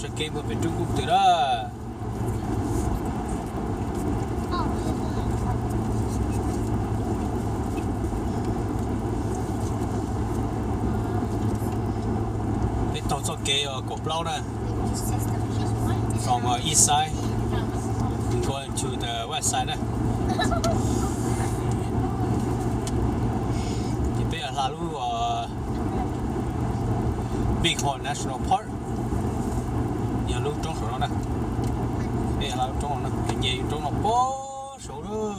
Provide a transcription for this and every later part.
sẽ kêu về Trung Quốc từ đó. Cái tàu cho kê ở cổ lâu nè. From east side, going to the west side nè. Thì bây giờ là lúc Bighorn National Park. Giờ lúc trong số đó nè. Bây giờ là lúc trong đó nè. Hình như trong nó bó số đó.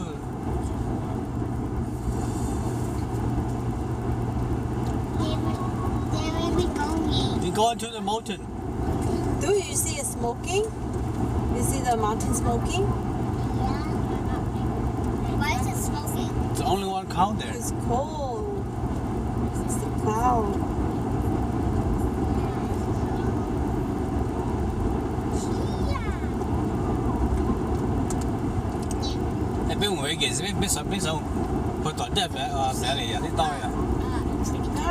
We're going to the mountain. Do you see it smoking? You see the mountain smoking? Yeah. Why is it smoking? It's the only one count there. It's cold. It's the cloud. Bên ngoài cái gì bên sông, hồi toàn Death Valley à, đi tàu à. No,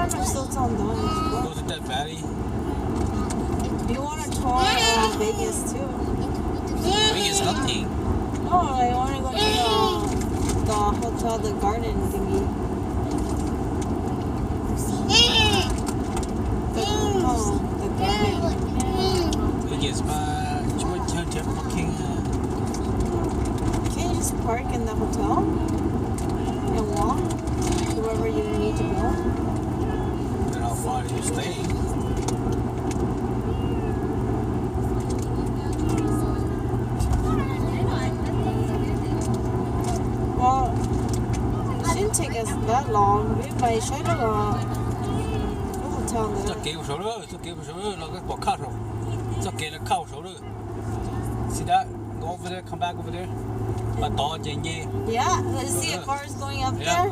no, still it's on the Go to Death Valley. You want to tour Vegas too? Vegas nothing. Oh, I want to go to the hotel, the garden thingy. The garden. Vegas mà chúng mình chơi parking. Can't you just park in the hotel and walk to wherever you need to go? Then how far do you stay? Well, it shouldn't take us that long. We might try to hotel Cho there. kêu số đó, là cái bỏ cart rồi. Cho kêu là khâu số đó. See that? Go over there, come back over there. But to trên gì? Yeah, let's see a car is going up Yeah. there.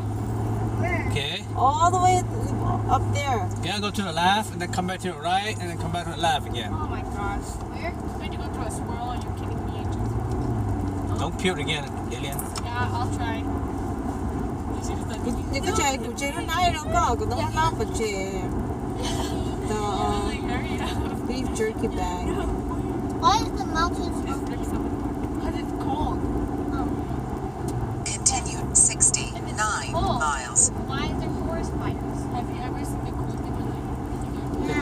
Okay. All the way up there. Yeah, go to the left and then come back to the right and then come back to the left again. Oh my gosh. We're going to go through a swirl. Are you kidding me? Don't puke again, alien. Yeah, I'll try. You could try to check it out. Don't go. Don't laugh at you. The Hurry up. beef jerky bag. Why is the mountain smoking? Because it's cold. Continue 69 cold. miles. Why is there forest fires? Have you ever seen the cold people?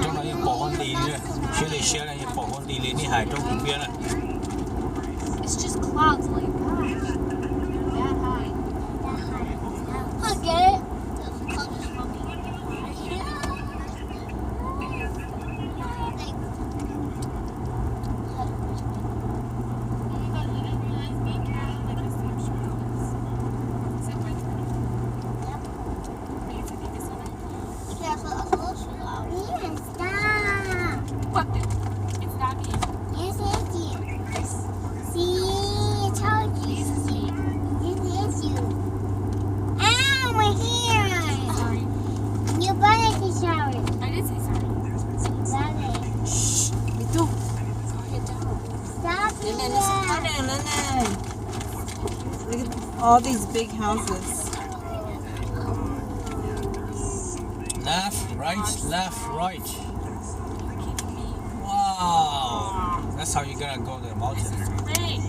Trong đó những bỏ con đi nữa. Xe này xe này những bỏ con đi lên đi hải trong vùng biên này. It's just clouds like that. That high. I get it. The cloud is smoking. Yes, stop. What? It's not me. Yes, it's you. See, I told you. Yes, it's you. Ow, my hair. Sorry. You better take a shower. I did say sorry. Daddy. Shh. Me too. Get down. Stop And then it. look at all these big houses. Left, right. Wow. That's how you're gonna go to the mountain. Great.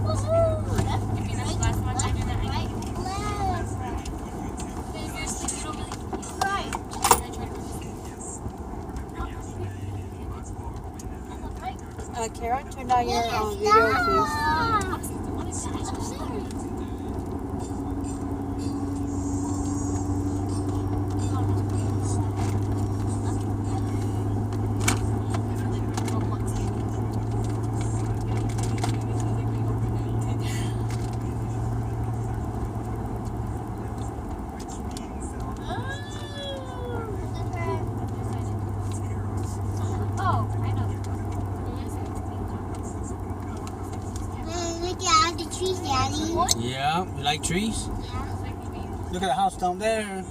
Woohoo. That's If you know the last one, I did that. right. Left. Seriously, you don't really. Right. I tried to. Kara, turn on your video, please. Stop. Oh, I know. Look at all the trees, Daddy. Yeah, you like trees? Look at the house down there.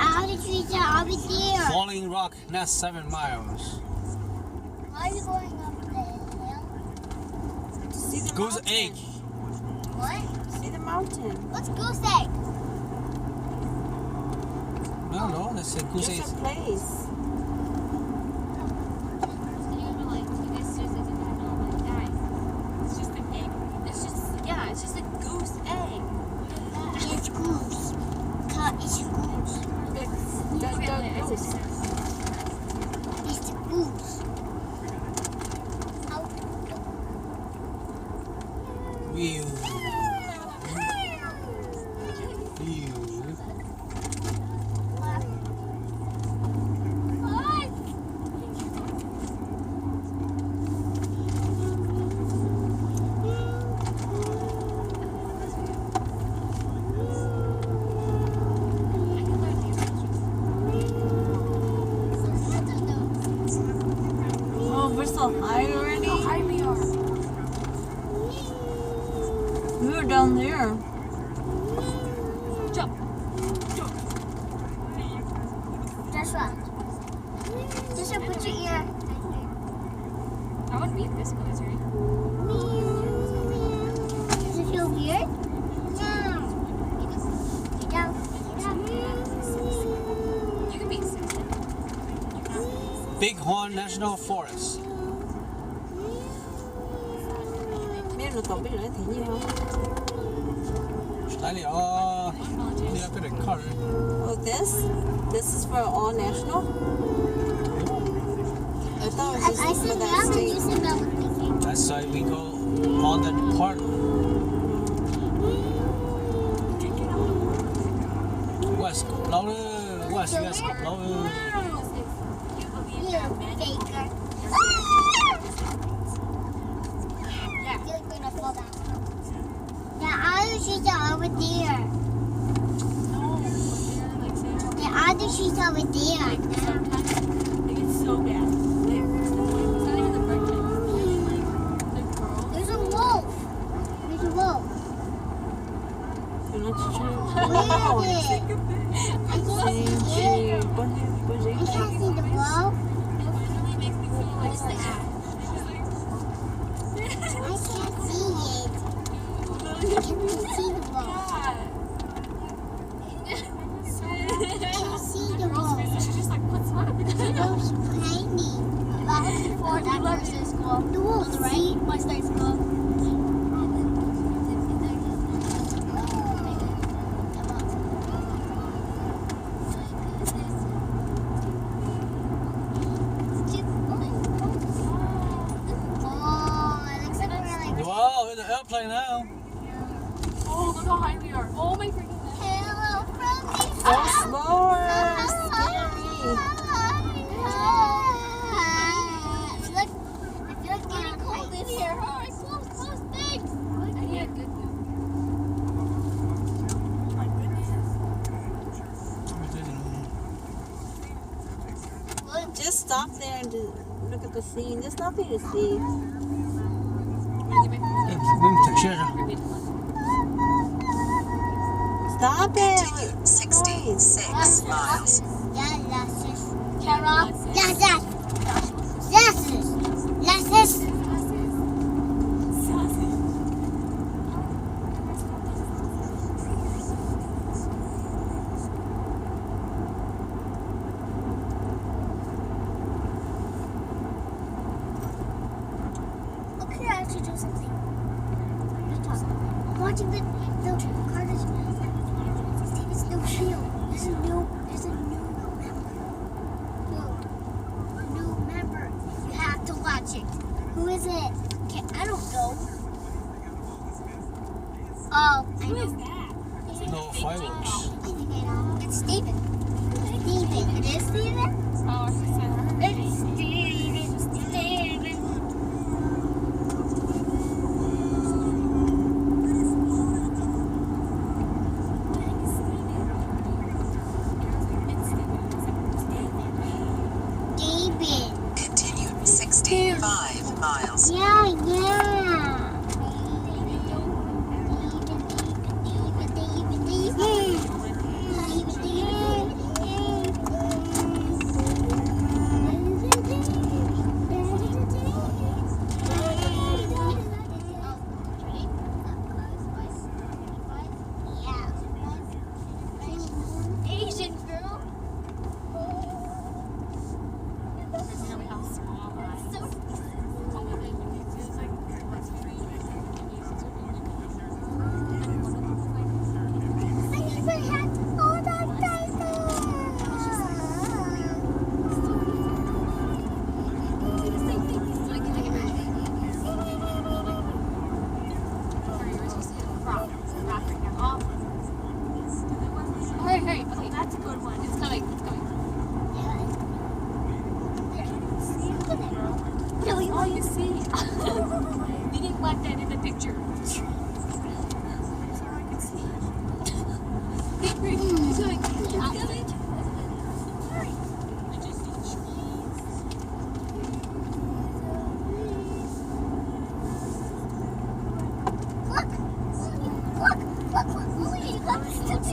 All the trees are over there. Falling Rock, that's 7 miles. Why are you going up the hill? See the Goose mountain. egg. What? See the mountain. What's goose egg? No, no, that's a goose Just egg. a place. It's just a goose egg. It's goose. It's goose. That's the goose. It's the goose. View. View. Oh, we're so high already. How high we are. We were down there. Jump. Joshua. Joshua, put your ear. I would beat this blizzard. Does it feel weird? No. Get down. You can beat Simpson. Bighorn National Forest. Biết là cậu biết nói thế gì không? Đấy là đi up to the car. Oh, this? This is for all national? I thought it was I just for said that down and you state. said down. That's why we go on the park. West Coplau, West Coplau. You faker. Yeah. You're gonna fall down. Yeah, other she's over there. The other she's over there. Sometimes it gets so bad. It's not even the breakfast. The girl. There's a wolf. There's a wolf. You're not sure. Where is it? I can't see it. I can't see the wolf. It literally makes me feel like sad. I can't see it. I can't see the wolf. I can't see the wolf. She's just like, what's up? The wolf's tiny. That was before that person school. The wolf's right. My state school. Oh, it looks like we're like Wow, there's an airplane now. Oh, look how high we are. Oh my freaking god. hello from the So slower. Scary. I feel like getting cold in here. Alright, close, thanks. I need a good view. Just stop there and look at the scene. There's nothing to see. Stop it. Continue 66 miles. Yeah, lasses. Carol. Lasses. Lasses. Lasses. Okay, I have to do something. I'm watching the Carter's. Steven's new show. There's a new member. You have to watch it. Who is it? Okay, I don't know. Oh, I Who know. is that? No fireworks. I think I know. It's Steven. Steven. It is Steven? Oh, I said her. It's Steven. Steven. David. Continue 65 miles. Yeah. David. like that in the picture.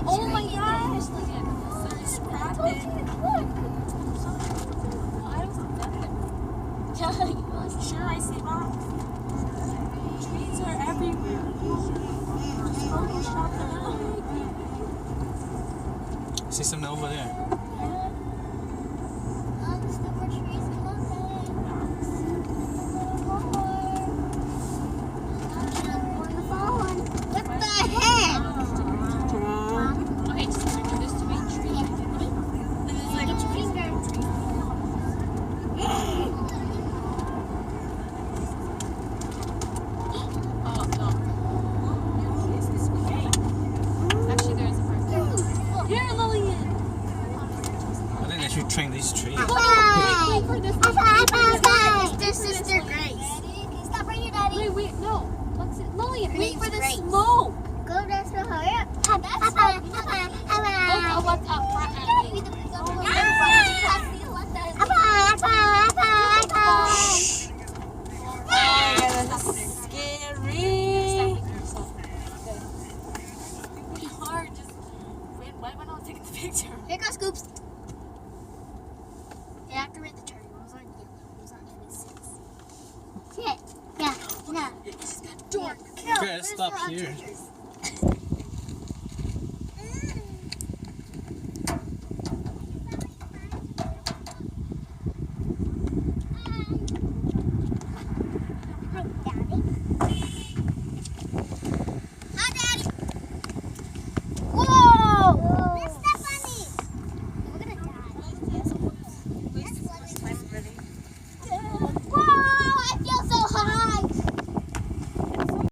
Oh my gosh! Sure, I see that. Trees are everywhere. Photoshop them out. See something over there. What the heck? Okay, just picture this to be a tree. This is like Get your finger. oh no. Actually, there is a person. Here, Lillian. I think they should train these trees. Wait for this. Their sister Grace. Stop right here, Daddy. Wait, no. What's it? Lillian, Her wait name's for the Grace. smoke. Go, that's for hurry up. Oh, what's up front? Scary. Hard. Just wait. Why am I not taking the picture? Here goes Scoops. You have to read the turn. Rules on you. Rules on you. Sit. Yeah. No. It's got dark. Okay, stop here.